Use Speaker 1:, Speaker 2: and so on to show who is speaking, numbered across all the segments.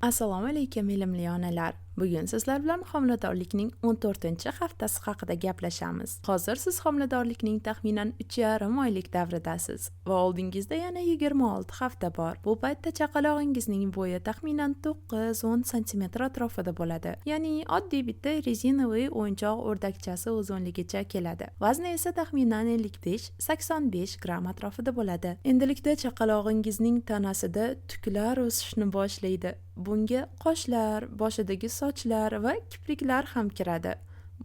Speaker 1: Assalomu alaykum ilmli onalar. Bugun sizlar bilan homiladorlikning 14-haftasi haqida gaplashamiz. Hozir siz homiladorlikning taxminan 3,5 oylik davridasiz va oldingizda yana 26 hafta bor. Bu paytda chaqalog'ingizning bo'yi taxminan 9-10 sm atrofida bo'ladi. Ya'ni oddiy bitta rezinoviy o'yinchoq o'rdakchasi uzunligicha keladi. Vazni esa taxminan 55-85 gram atrofida bo'ladi. Endilikda chaqalog'ingizning tanasida tuklar o'sishni boshlaydi. Bunga qoshlar, boshidagi sochlar va kipriklar ham kiradi.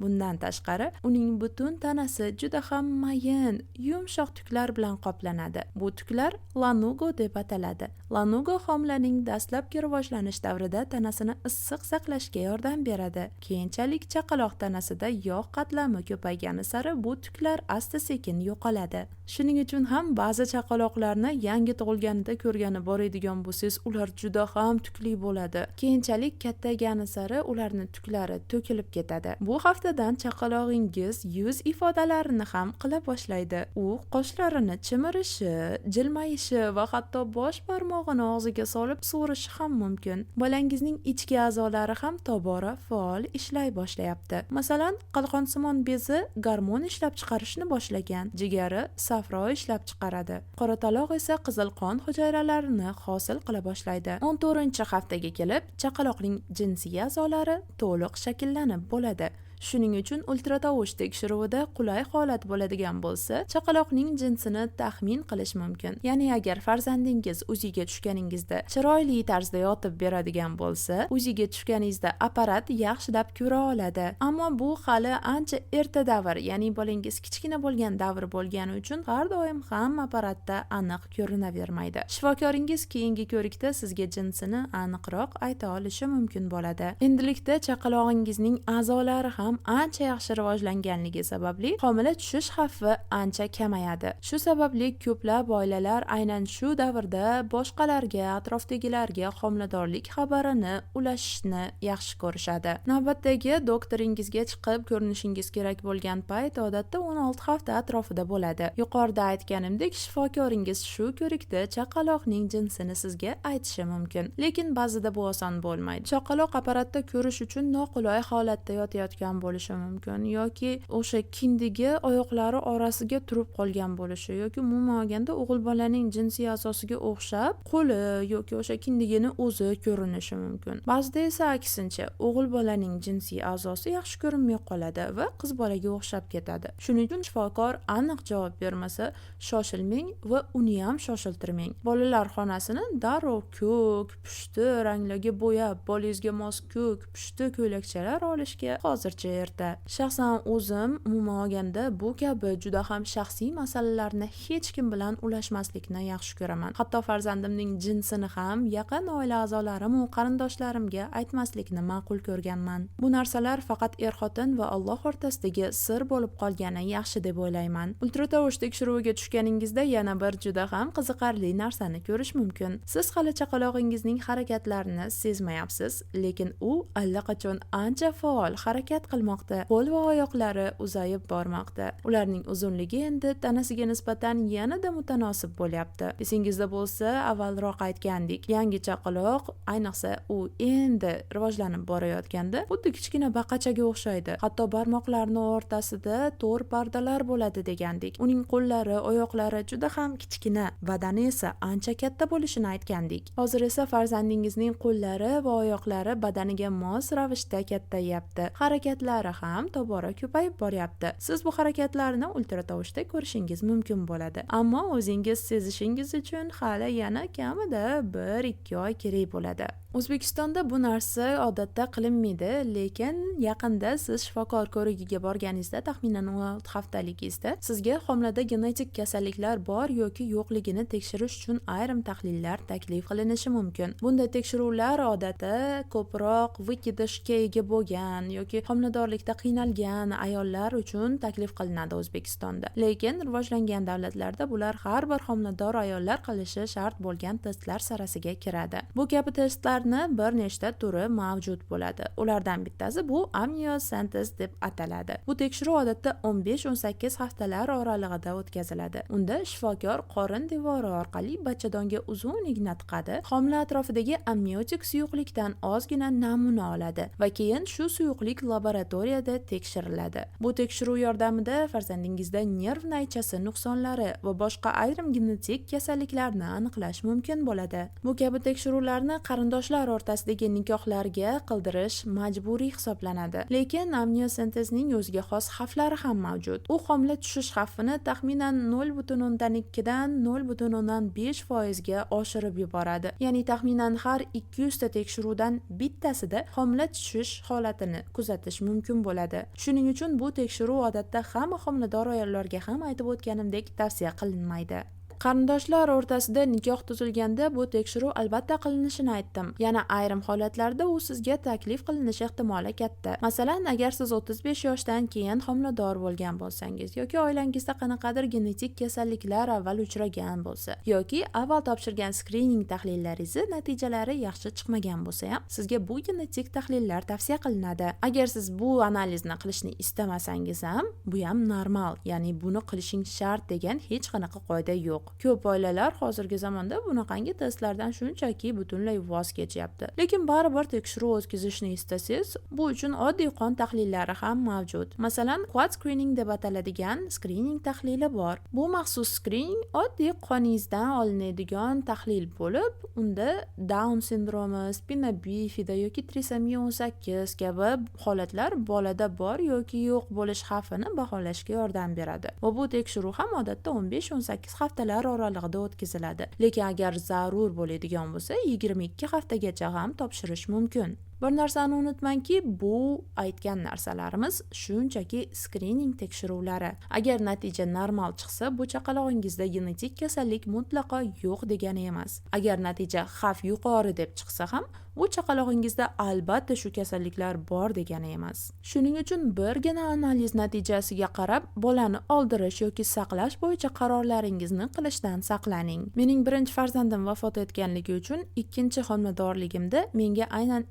Speaker 1: Bundan tashqari, uning butun tanasi juda ham mayin, yumshoq tuklar bilan qoplanadi. Bu tuklar lanugo deb ataladi. Lanugo homilaning dastlabki rivojlanish davrida tanasini issiq saqlashga yordam beradi. Keyinchalik chaqaloq tanasida yog' qatlami ko'paygani sari bu tuklar asta-sekin yo'qoladi. Shuning uchun ham ba'zi chaqaloqlarni yangi tug'ilganida ko'rgani boradigan bo'lsangiz, ular juda ham tukli bo'ladi. Keyinchalik kattaygani sari ularning tuklari to'kilib ketadi. Bu haftadan chaqalog'ingiz yuz ifodalarini ham qila boshlaydi. U qoshlarini chimirishi, jilmayishi va hatto bosh barmog'ini og'ziga solib so'rishi ham mumkin. Bolangizning ichki a'zolari ham tobora faol ishlay boshlayapti. Masalan, qalqonsimon bezi gormon ishlab chiqarishni boshlagan. Jigari safro ishlab chiqaradi. Qorataloq esa qizil qon hujayralarini hosil qila boshlaydi. 14-haftaga kelib, chaqaloqning jinsiy a'zolari to'liq shakllanib bo'ladi. Shuning uchun ultratovush tekshiruvida qulay holat bo'ladigan bo'lsa, chaqaloqning jinsini taxmin qilish mumkin. Ya'ni agar farzandingiz uziga tushganingizda chiroyli tarzda yotib beradigan bo'lsa, uziga tushganingizda apparat yaxshilab ko'ra oladi. Ammo bu hali ancha erta davr, ya'ni bolangiz kichkina bo'lgan davr bo'lgani uchun har doim ham apparatda aniq ko'rinavermaydi. Shifokoringiz keyingi ko'rikda sizga jinsini aniqroq ayta olishi mumkin bo'ladi. Endilikda chaqalog'ingizning a'zolari ham ancha yaxshi rivojlanganligi sababli homila tushish xavfi ancha kamayadi. Shu sababli ko'plab oilalar aynan shu davrda boshqalarga, atrofdagilarga homiladorlik xabarini ulashishni yaxshi ko'rishadi. Navbatdagi doktoringizga chiqib ko'rinishingiz kerak bo'lgan payt odatda 16 hafta atrofida bo'ladi. Yuqorida aytganimdek, shifokoringiz shu ko'rikda chaqaloqning jinsini sizga aytishi mumkin. Lekin ba'zida bu oson bo'lmaydi. Chaqaloq apparatda ko'rish uchun noqulay holatda yotayotgan bo'lishi mumkin yoki o'sha kindigi oyoqlari orasiga turib qolgan bo'lishi yoki umuman olganda o'g'il bolaning jinsiy a'zosiga o'xshab qo'li yoki o'sha kindigini o'zi ko'rinishi mumkin. Ba'zida esa aksincha, o'g'il bolaning jinsiy a'zosi yaxshi ko'rinmay qoladi va qiz bolaga o'xshab ketadi. Shuning uchun shifokor aniq javob bermasa, shoshilmang va uni ham shoshiltirmang. Bolalar xonasini darrov ko'k, pushti ranglarga bo'yab, bolangizga mos ko'k, pushti ko'ylakchalar olishga hozircha erta. Shaxsan o'zim umuman olganda bu kabi juda ham shaxsiy masalalarni hech kim bilan ulashmaslikni yaxshi ko'raman. Hatto farzandimning jinsini ham yaqin oila a'zolarim va qarindoshlarimga aytmaslikni ma'qul ko'rganman. Bu narsalar faqat er-xotin va Alloh o'rtasidagi sir bo'lib qolgani yaxshi deb o'ylayman. Ultratovush tekshiruviga tushganingizda yana bir juda ham qiziqarli narsani ko'rish mumkin. Siz hali chaqalog'ingizning harakatlarini sezmayapsiz, lekin u allaqachon ancha faol harakat qilmoqda. Qo'l va oyoqlari uzayib bormoqda. Ularning uzunligi endi tanasiga nisbatan yanada mutanosib bo'lyapti. Esingizda bo'lsa, avvalroq aytgandik, yangi chaqaloq, ayniqsa u endi rivojlanib borayotganda, xuddi kichkina baqachaga o'xshaydi. Hatto barmoqlarining o'rtasida to'r pardalar bo'ladi degandik. Uning qo'llari, oyoqlari juda ham kichkina, badani esa ancha katta bo'lishini aytgandik. Hozir esa farzandingizning qo'llari va oyoqlari badaniga mos ravishda kattayapti. Harakatlari ham tobora ko'payib boryapti. Siz bu harakatlarni ultratovushda ko'rishingiz mumkin bo'ladi. Ammo o'zingiz sezishingiz uchun hali yana kamida 1-2 oy kerak bo'ladi. O'zbekistonda bu narsa odatda qilinmaydi, lekin yaqinda siz shifokor ko'rigiga borganingizda taxminan 16 haftaligingizda sizga homilada genetik kasalliklar bor yoki yo'qligini tekshirish uchun ayrim tahlillar taklif qilinishi mumkin. Bunday tekshiruvlar odatda ko'proq vыкидышga ega bo'lgan yoki homilador homiladorlikda qiynalgan ayollar uchun taklif qilinadi O'zbekistonda. Lekin rivojlangan davlatlarda bular har bir homilador ayollar qilishi shart bo'lgan testlar sirasiga kiradi. Bu kabi testlarni bir nechta turi mavjud bo'ladi. Ulardan bittasi bu amniosentez deb ataladi. Bu tekshiruv odatda 15-18 haftalar oralig'ida o'tkaziladi. Unda shifokor qorin devori orqali bachadonga uzun igna tiqadi, homila atrofidagi amniotik suyuqlikdan ozgina namuna oladi va keyin shu suyuqlik laboratoriyada tekshiriladi. Bu tekshiruv yordamida farzandingizda nerv naychasi nuqsonlari va boshqa ayrim genetik kasalliklarni aniqlash mumkin bo'ladi. Bu kabi tekshiruvlarni qarindoshlar o'rtasidagi nikohlarga qildirish majburiy hisoblanadi. Lekin amniosentezning o'ziga xos xavflari ham mavjud. U homila tushish xavfini taxminan 0,2 dan 0,5% ga oshirib yuboradi. Ya'ni taxminan har 200 ta tekshiruvdan bittasida homila tushish holatini kuzatish mumkin bo'ladi. Shuning uchun bu tekshiruv odatda hamma homilador ayollarga ham aytib o'tganimdek tavsiya qilinmaydi. Qarindoshlar o'rtasida nikoh tuzilganda bu tekshiruv albatta qilinishini aytdim. Yana ayrim holatlarda u sizga taklif qilinishi ehtimoli katta. Masalan, agar siz 35 yoshdan keyin homilador bo'lgan bo'lsangiz yoki oilangizda qanaqadir genetik kasalliklar avval uchragan bo'lsa yoki avval topshirgan skrining tahlillaringiz natijalari yaxshi chiqmagan bo'lsa ham sizga bu genetik tahlillar tavsiya qilinadi. Agar siz bu analizni qilishni istamasangiz ham bu ham normal. Ya'ni buni qilishing shart degan hech qanaqa qoida yo'q. Ko'p oilalar hozirgi zamonda bunaqangi testlardan shunchaki butunlay voz kechyapti. Lekin baribir tekshiruv o'tkazishni istasangiz, bu uchun oddiy qon tahlillari ham mavjud. Masalan, quad screening deb ataladigan skrining tahlili bor. Bu maxsus skrining oddiy qoningizdan olinadigan tahlil bo'lib, unda Down sindromi, spina bifida yoki trisomiya 18 kabi holatlar bolada bor yoki yo'q bo'lish xavfini baholashga yordam beradi. Va bu tekshiruv ham odatda 15-18 haftalar oralig'ida o'tkaziladi. Lekin agar zarur bo'ladigan bo'lsa, 22 haftagacha ham topshirish mumkin. Bir narsani unutmangki, bu aytgan narsalarimiz shunchaki skrining tekshiruvlari. Agar natija normal chiqsa, bu chaqalog'ingizda genetik kasallik mutlaqo yo'q degani emas. Agar natija xavf yuqori deb chiqsa ham, bu chaqalog'ingizda albatta shu kasalliklar bor degani emas. Shuning uchun birgina analiz natijasiga qarab, bolani oldirish yoki saqlash bo'yicha qarorlaringizni qilishdan saqlaning. Mening birinchi farzandim vafot etganligi uchun ikkinchi homiladorligimda menga aynan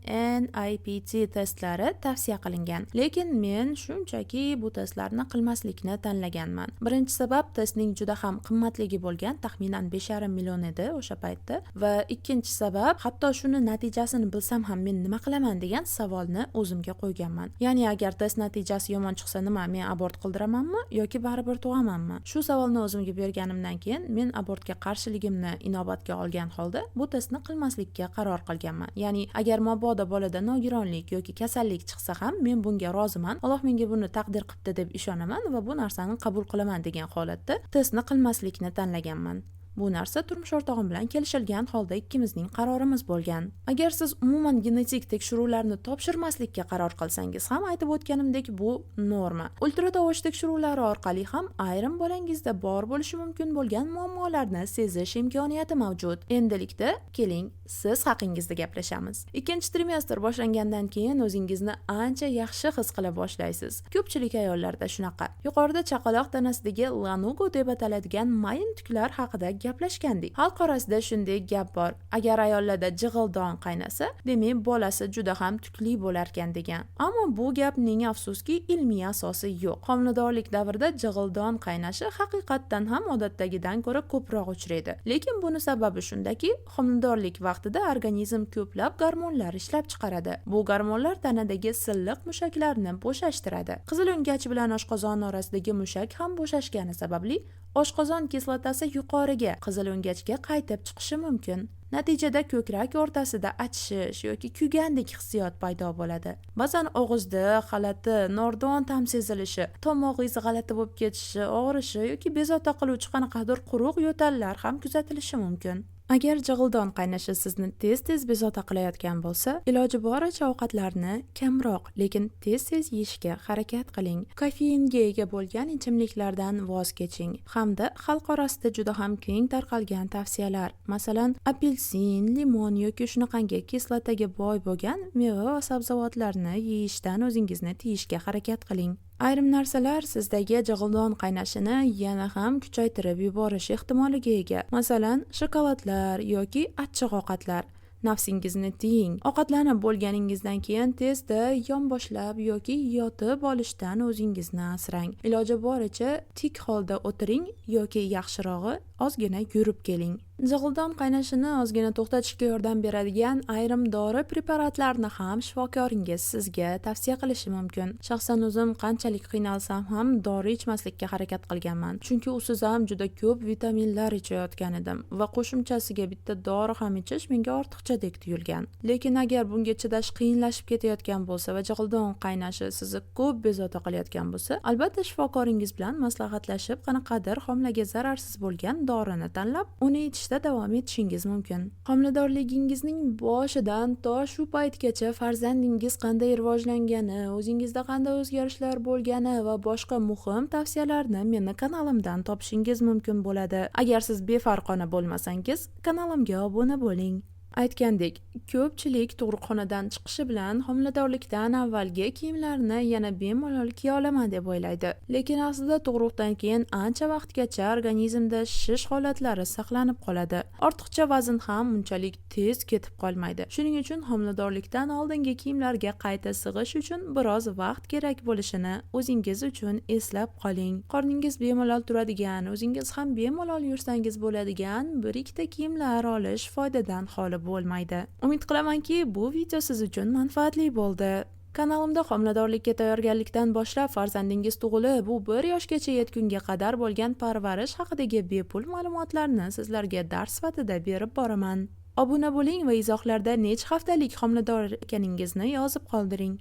Speaker 1: NIPT testlari tavsiya qilingan. Lekin men shunchaki bu testlarni qilmaslikni tanlaganman. Birinchi sabab testning juda ham qimmatligi bo'lgan, taxminan 5,5 million edi o'sha paytda, va ikkinchi sabab hatto shuni natijasini bilsam ham men nima qilaman degan savolni o'zimga qo'yganman. Ya'ni agar test natijasi yomon chiqsa nima, men abort qildiramanmi yoki baribir tug'amanmi? Shu savolni o'zimga berganimdan keyin men abortga qarshiligimni inobatga olgan holda bu testni qilmaslikka qaror qilganman. Ya'ni agar mabodo bolada nogironlik yoki kasallik chiqsa ham men bunga roziman, Alloh menga buni taqdir qilibdi deb ishonaman va bu narsani qabul qilaman degan holatda testni qilmaslikni tanlaganman. Bu narsa turmush o'rtog'im bilan kelishilgan holda ikkimizning qarorimiz bo'lgan. Agar siz umuman genetik tekshiruvlarni topshirmaslikka qaror qilsangiz ham aytib o'tganimdek bu norma. Ultratovush tekshiruvlari orqali ham ayrim bolangizda bor bo'lishi mumkin bo'lgan muammolarni sezish imkoniyati mavjud. Endilikda keling, siz haqingizda gaplashamiz. Ikkinchi trimestr boshlangandan keyin o'zingizni ancha yaxshi his qila boshlaysiz. Ko'pchilik ayollarda shunaqa. Yuqorida chaqaloq tanasidagi lanugo deb ataladigan mayin tuklar haqida gaplashgandik. Xalq orasida shunday gap bor. Agar ayollarda jig'ildon qaynasa, demak bolasi juda ham tukli bo'lar ekan degan. Ammo bu gapning afsuski ilmiy asosi yo'q. Homiladorlik davrida jig'ildon qaynashi haqiqatdan ham odatdagidan ko'ra ko'proq uchraydi. Lekin buni sababi shundaki, homiladorlik vaqtida organizm ko'plab gormonlar ishlab chiqaradi. Bu gormonlar tanadagi silliq mushaklarni bo'shashtiradi. Qizil o'ngach bilan oshqozon orasidagi mushak ham bo'shashgani sababli oshqozon kislotasi yuqoriga, qizil o'ngachga qaytib chiqishi mumkin. Natijada ko'krak o'rtasida achishish yoki kuygandek hissiyot paydo bo'ladi. Ba'zan og'izda g'alati, nordon ta'm sezilishi, tomog'ingiz g'alati bo'lib ketishi, og'rishi yoki bezovta qiluvchi qanaqadir quruq yo'tallar ham kuzatilishi mumkin. Agar jig'ildon qaynashi sizni tez-tez bezovta qilayotgan bo'lsa, iloji boricha ovqatlarni kamroq, lekin tez-tez yeyishga harakat qiling. Kofeinga ega bo'lgan ichimliklardan voz keching. Hamda xalq orasida juda ham keng tarqalgan tavsiyalar, masalan, apelsin, limon yoki shunaqangi kislotaga boy bo'lgan meva va sabzavotlarni yeyishdan o'zingizni tiyishga harakat qiling. Ayrim narsalar sizdagi jig'ildon qaynashini yana ham kuchaytirib yuborish ehtimoliga ega. Masalan, shokoladlar yoki achchiq ovqatlar. Nafsingizni tiying. Ovqatlanib bo'lganingizdan keyin tezda yonboshlab yoki yotib olishdan o'zingizni asrang. Iloji boricha tik holda o'tiring yoki yaxshirog'i ozgina yurib keling. Jig'ildon qaynashini ozgina to'xtatishga yordam beradigan ayrim dori preparatlarni ham shifokoringiz sizga tavsiya qilishi mumkin. Shaxsan o'zim qanchalik qiynalsam ham dori ichmaslikka harakat qilganman, chunki usiz ham juda ko'p vitaminlar ichayotgan edim va qo'shimchasiga bitta dori ham ichish menga ortiqchadek tuyulgan. Lekin agar bunga chidash qiyinlashib ketayotgan bo'lsa va jig'ildon qaynashi sizni ko'p bezovta qilayotgan bo'lsa, albatta shifokoringiz bilan maslahatlashib, qanaqadir homilaga zararsiz bo'lgan dorini tanlab, uni ichishda davom etishingiz mumkin. Homiladorligingizning boshidan to shu paytgacha farzandingiz qanday rivojlangani, o'zingizda qanday o'zgarishlar bo'lgani va boshqa muhim tavsiyalarni meni kanalimdan topishingiz mumkin bo'ladi. Agar siz befarqona bo'lmasangiz, kanalimga obuna bo'ling. Aytgandek, ko'pchilik tug'ruqxonadan chiqishi bilan homiladorlikdan avvalgi kiyimlarini yana bemalol kiya olaman deb o'ylaydi. Lekin aslida tug'ruqdan keyin ancha vaqtgacha organizmda shishish holatlari saqlanib qoladi. Ortiqcha vazn ham unchalik tez ketib qolmaydi. Shuning uchun homiladorlikdan oldingi kiyimlarga qayta sig'ish uchun biroz vaqt kerak bo'lishini o'zingiz uchun eslab qoling. Qorningiz bemalol turadigan, o'zingiz ham bemalol yursangiz bo'ladigan bir-ikkita kiyimlar olish foydadan xoli bo'lmaydi. Umid qilamanki, bu video siz uchun manfaatli bo'ldi. Kanalimda homiladorlikka tayyorgarlikdan boshlab farzandingiz tug'ilib, u 1 yoshgacha yetgunga qadar bo'lgan parvarish haqidagi bepul ma'lumotlarni sizlarga dars sifatida berib boraman. Obuna bo'ling va izohlarda necha haftalik homilador ekaningizni yozib qoldiring.